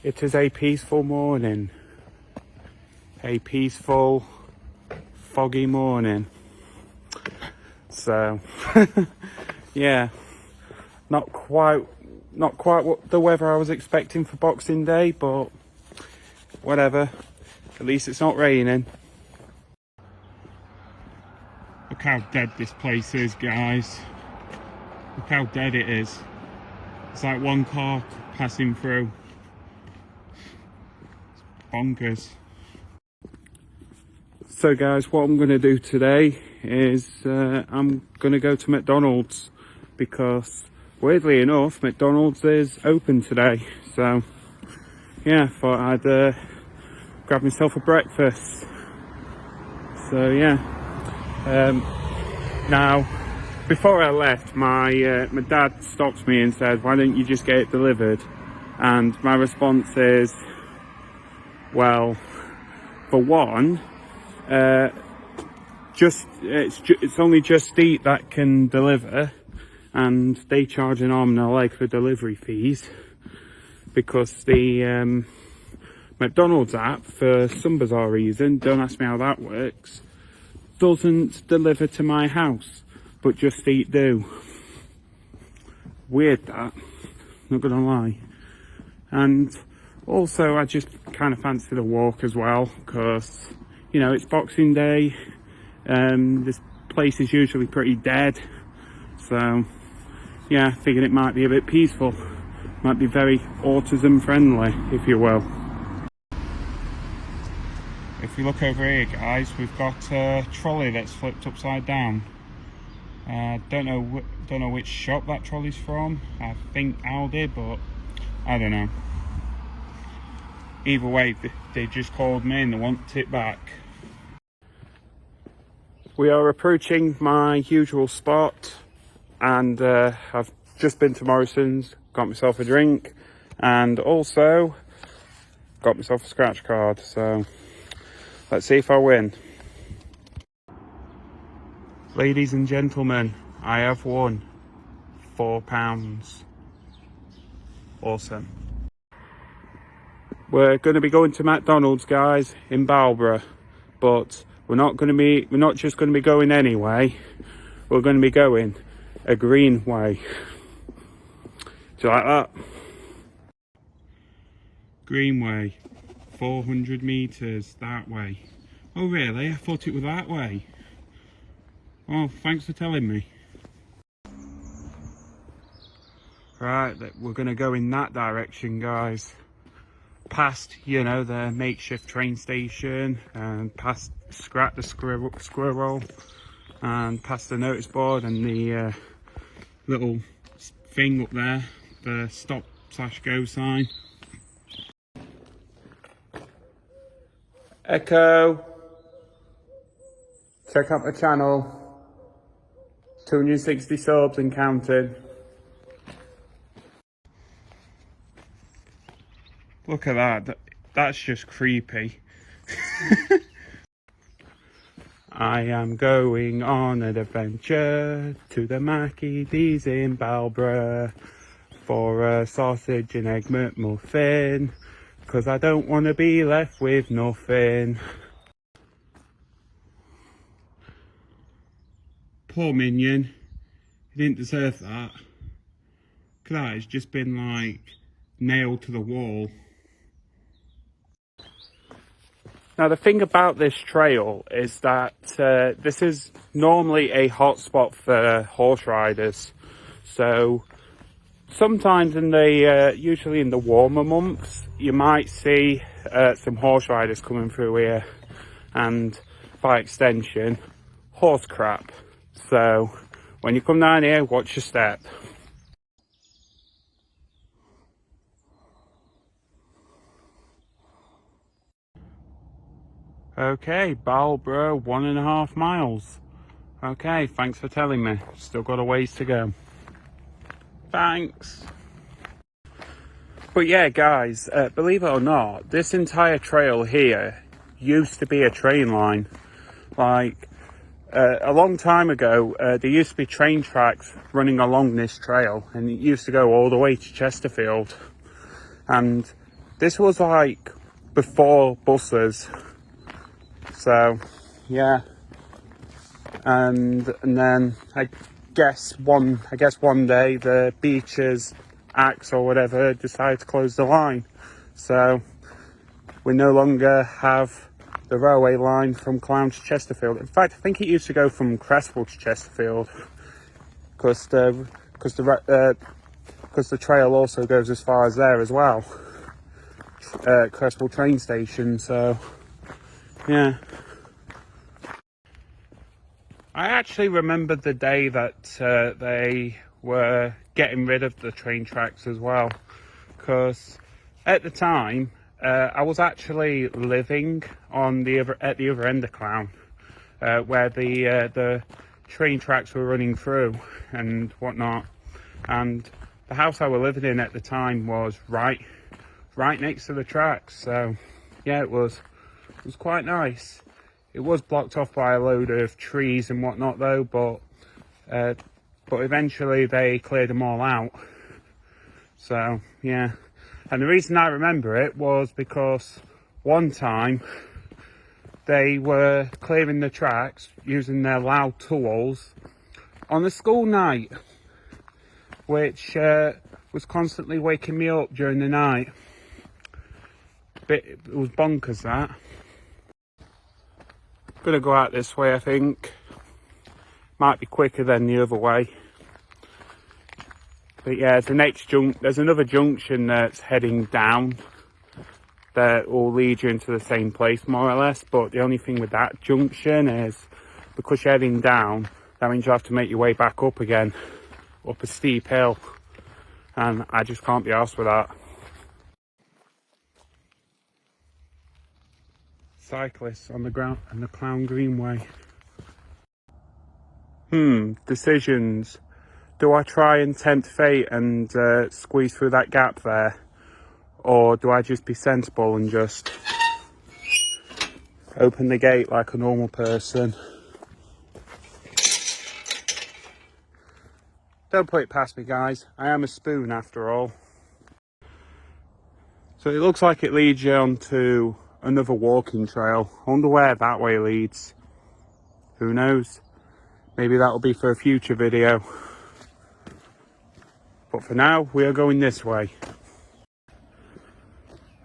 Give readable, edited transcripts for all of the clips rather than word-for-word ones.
It is a peaceful morning. A peaceful, foggy morning. So, yeah, not quite what the weather I was expecting for Boxing Day, but whatever. At least it's not raining. Look how dead this place is, guys. Look how dead it is. It's like one car passing through. It's bonkers. So guys, what I'm going to do today is I'm going to go to McDonald's because weirdly enough McDonald's is open today. So yeah, thought I'd grab myself a breakfast. So yeah, now before I left, my dad stopped me and said, why don't you just get it delivered? And my response is, well, for one, it's only Just Eat that can deliver, and they charge an arm and a leg for delivery fees because the McDonald's app, for some bizarre reason, don't ask me how that works, doesn't deliver to my house, but Just Eat do. Weird that, not gonna lie. And also I just kind of fancied a walk as well because, you know, it's Boxing Day. This place is usually pretty dead, so yeah, figured it might be a bit peaceful, might be very autism friendly, if you will. If we look over here, guys, we've got a trolley that's flipped upside down. Don't know which shop that trolley's from. I think Aldi, but I don't know. Either way, they just called me and they want it back. We are approaching my usual spot, and I've just been to Morrison's, got myself a drink, and also got myself a scratch card. So let's see if I win. Ladies and gentlemen, I have won £4. Awesome. We're going to be going to McDonald's, guys, in BARLBOROUGH, but we're not just going to be going anyway. We're going to be going a greenway. Do you like that? Greenway, 400 meters that way. Oh really? I thought it was that way. Oh, thanks for telling me. Right, we're going to go in that direction, guys. Past, you know, the makeshift train station, and past the squirrel, and past the notice board and the little thing up there, the stop/go sign. Echo, check out my channel. 260 subs and counting. Look at that. That's just creepy. I am going on an adventure to the Maccie D's in BARLBOROUGH for a sausage and egg McMuffin, because I don't want to be left with nothing. Poor minion, he didn't deserve that. Look at that, it's just been like nailed to the wall. Now the thing about this trail is that this is normally a hot spot for horse riders. So sometimes usually in the warmer months, you might see some horse riders coming through here, and by extension, horse crap. So when you come down here, watch your step. Okay, BARLBOROUGH, 1.5 miles. Okay, thanks for telling me. Still got a ways to go. Thanks. But yeah, guys, believe it or not, this entire trail here used to be a train line. Like, a long time ago, there used to be train tracks running along this trail, and it used to go all the way to Chesterfield. And This was like before buses, so yeah. And then I guess one day the Beaches Axe or whatever decided to close the line, so we no longer have the railway line from Clowne to Chesterfield. In fact, I think it used to go from Crestwell to Chesterfield, because the trail also goes as far as there as well, Crestwell train station. So yeah, I actually remembered the day that they were getting rid of the train tracks as well, because at the time I was actually living on at the other end of Clowne, where the train tracks were running through and whatnot, and the house I was living in at the time was right next to the tracks. So yeah, it was quite nice. It was blocked off by a load of trees and whatnot though, but eventually they cleared them all out. So yeah, and the reason I remember it was because one time they were clearing the tracks using their loud tools on a school night, which was constantly waking me up during the night. It was bonkers, that. Gonna go out this way, I think. Might be quicker than the other way. But yeah, there's another junction that's heading down that will lead you into the same place, more or less. But the only thing with that junction is, because you're heading down, that means you have to make your way back up again, up a steep hill. And I just can't be arsed with that. Cyclists on the ground and the Clowne greenway. Decisions. Do I try and tempt fate and squeeze through that gap there, or do I just be sensible and just open the gate like a normal person? Don't put it past me, guys. I am a spoon after all. So it looks like it leads you onto another walking trail. I wonder where that way leads. Who knows? Maybe that'll be for a future video. But for now, we are going this way.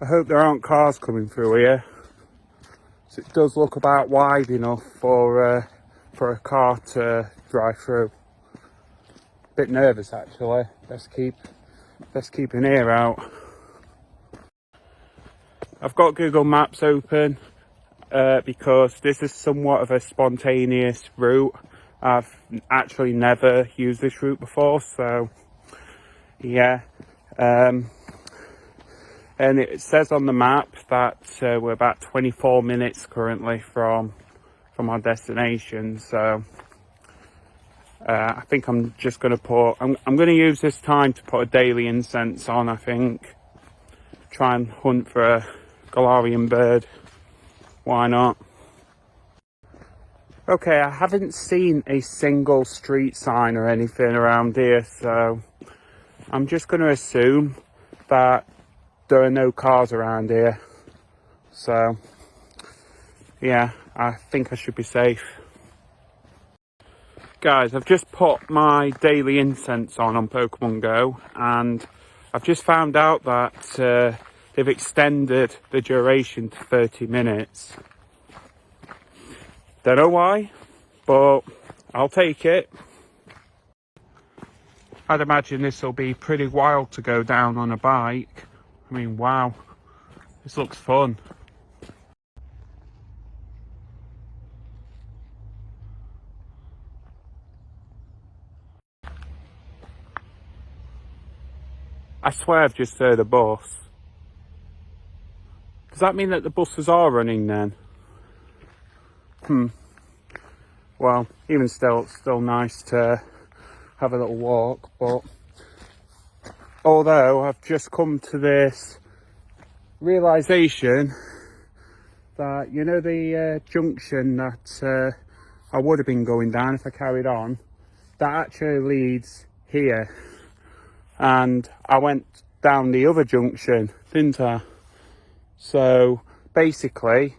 I hope there aren't cars coming through here. So it does look about wide enough for a car to drive through. Bit nervous actually. Let's keep an ear out. I've got Google Maps open because this is somewhat of a spontaneous route. I've actually never used this route before, so yeah. And it says on the map that we're about 24 minutes currently from our destination. So I think I'm just going to I'm going to use this time to put a daily incense on, I think. Try and hunt for a Galarian bird. Why not? Okay, I haven't seen a single street sign or anything around here, so I'm just going to assume that there are no cars around here. So yeah, I think I should be safe. Guys, I've just put my daily incense on Pokemon Go, and I've just found out that they've extended the duration to 30 minutes. Don't know why, but I'll take it. I'd imagine this will be pretty wild to go down on a bike. I mean, wow, this looks fun. I swear I've just heard a bus. Does that mean that the buses are running then? Well, even still, it's still nice to have a little walk, but although I've just come to this realisation that, you know, the junction that I would have been going down if I carried on, that actually leads here. And I went down the other junction, didn't I? So basically,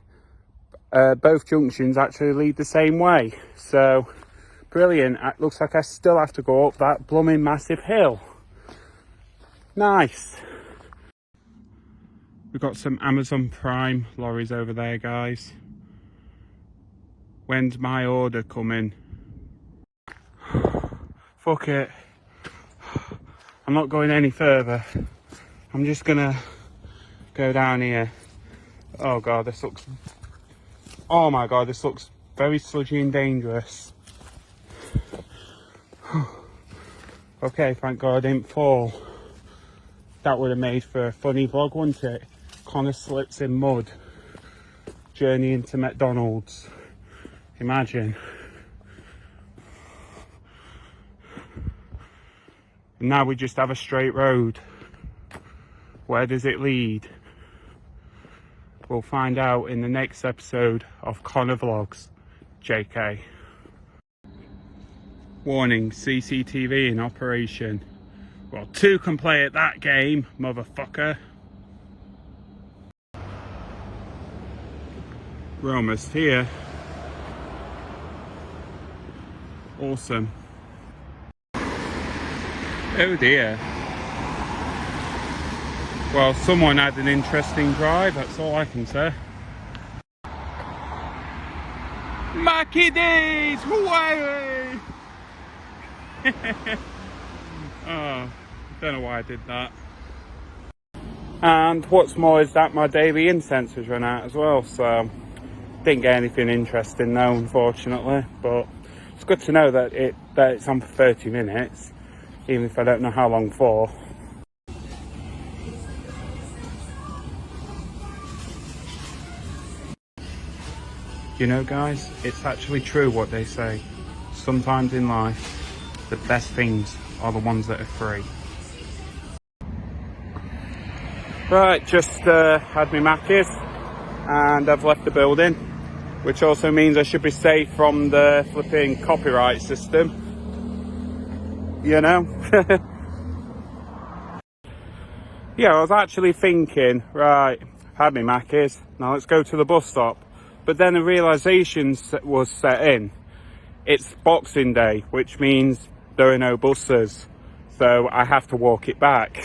both junctions actually lead the same way. So brilliant. It looks like I still have to go up that blooming massive hill. Nice. We've got some Amazon Prime lorries over there, guys. When's my order coming? Fuck it. I'm not going any further. I'm just gonna go down here. Oh god, this looks... Oh my god, this looks very sludgy and dangerous. Okay, thank god I didn't fall. That would have made for a funny vlog, wouldn't it? Connor slips in mud, journeying to McDonald's. Imagine. And now we just have a straight road. Where does it lead? We'll find out in the next episode of Connor Vlogs. JK. Warning, CCTV in operation. Well, 2 can play at that game, motherfucker. We're almost here. Awesome. Oh dear. Well, someone had an interesting drive, that's all I can say. Maccie D's! Hawaii! Oh, don't know why I did that. And what's more is that my daily incense has run out as well, so didn't get anything interesting though, unfortunately. But it's good to know that it's on for 30 minutes, even if I don't know how long for. You know, guys, it's actually true what they say. Sometimes in life, the best things are the ones that are free. Right, just had my Maccies and I've left the building, which also means I should be safe from the flipping copyright system. You know? Yeah, I was actually thinking, right, had my Maccies, now let's go to the bus stop. But then a realisation was set in. It's Boxing Day, which means there are no buses. So I have to walk it back.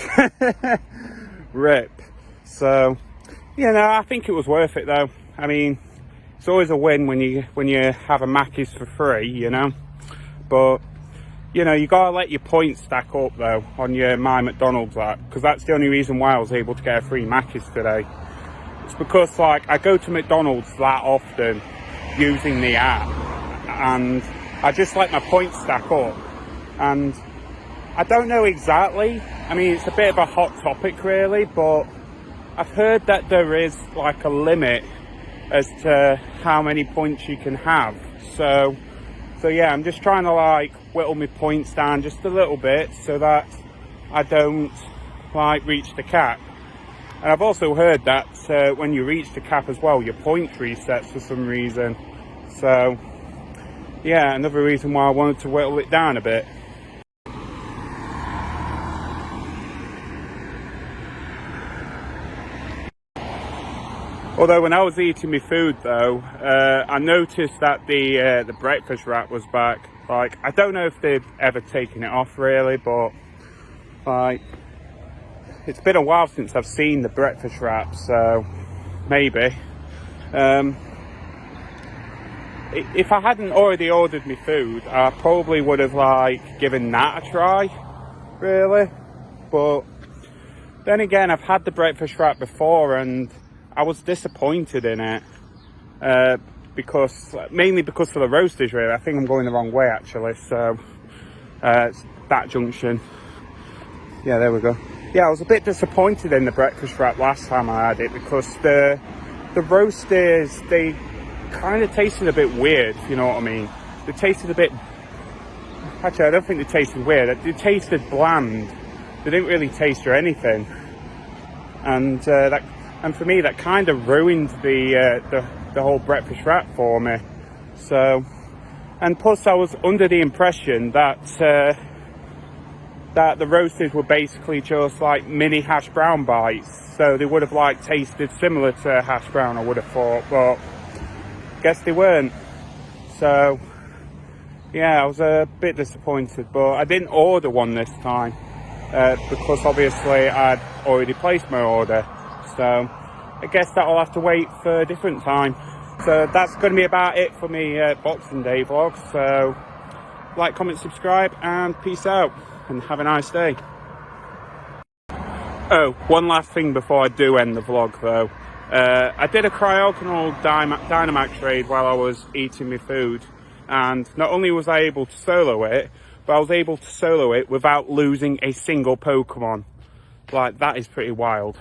Rip. So, you know, I think it was worth it though. I mean, it's always a win when you have a Maccies for free, you know. But, you know, you gotta let your points stack up though on your My McDonald's app, because that's the only reason why I was able to get a free Maccies today. It's because, like, I go to McDonald's that often using the app, and I just let my points stack up. And I don't know exactly, I mean, it's a bit of a hot topic really, but I've heard that there is like a limit as to how many points you can have. So yeah, I'm just trying to like whittle my points down just a little bit so that I don't like reach the cap. And I've also heard that when you reach the cap as well, your point resets for some reason. So yeah, another reason why I wanted to whittle it down a bit. Although when I was eating my food though, I noticed that the breakfast wrap was back. Like, I don't know if they've ever taken it off really, but like, it's been a while since I've seen the breakfast wrap, so maybe. If I hadn't already ordered my food, I probably would have like given that a try, really. But then again, I've had the breakfast wrap before and I was disappointed in it, mainly because of the roasters really. I think I'm going the wrong way actually, so it's that junction. Yeah, there we go. Yeah, I was a bit disappointed in the breakfast wrap last time I had it because the roasters, they kind of tasted a bit weird, if you know what I mean. They tasted a bit, actually I don't think they tasted weird, they tasted bland. They didn't really taste or anything. And for me that kind of ruined the whole breakfast wrap for me. So, and plus I was under the impression that that the roasted were basically just like mini hash brown bites, so they would have like tasted similar to hash brown, I would have thought, but guess they weren't. So yeah, I was a bit disappointed, but I didn't order one this time because obviously I'd already placed my order, so I guess that'll have to wait for a different time. So that's going to be about it for me Boxing Day vlog. So like, comment, subscribe, and peace out, and have a nice day. Oh, one last thing before I do end the vlog though. I did a cryogonal Dynamax raid while I was eating my food, and not only was I able to solo it, but I was able to solo it without losing a single Pokemon. Like, that is pretty wild.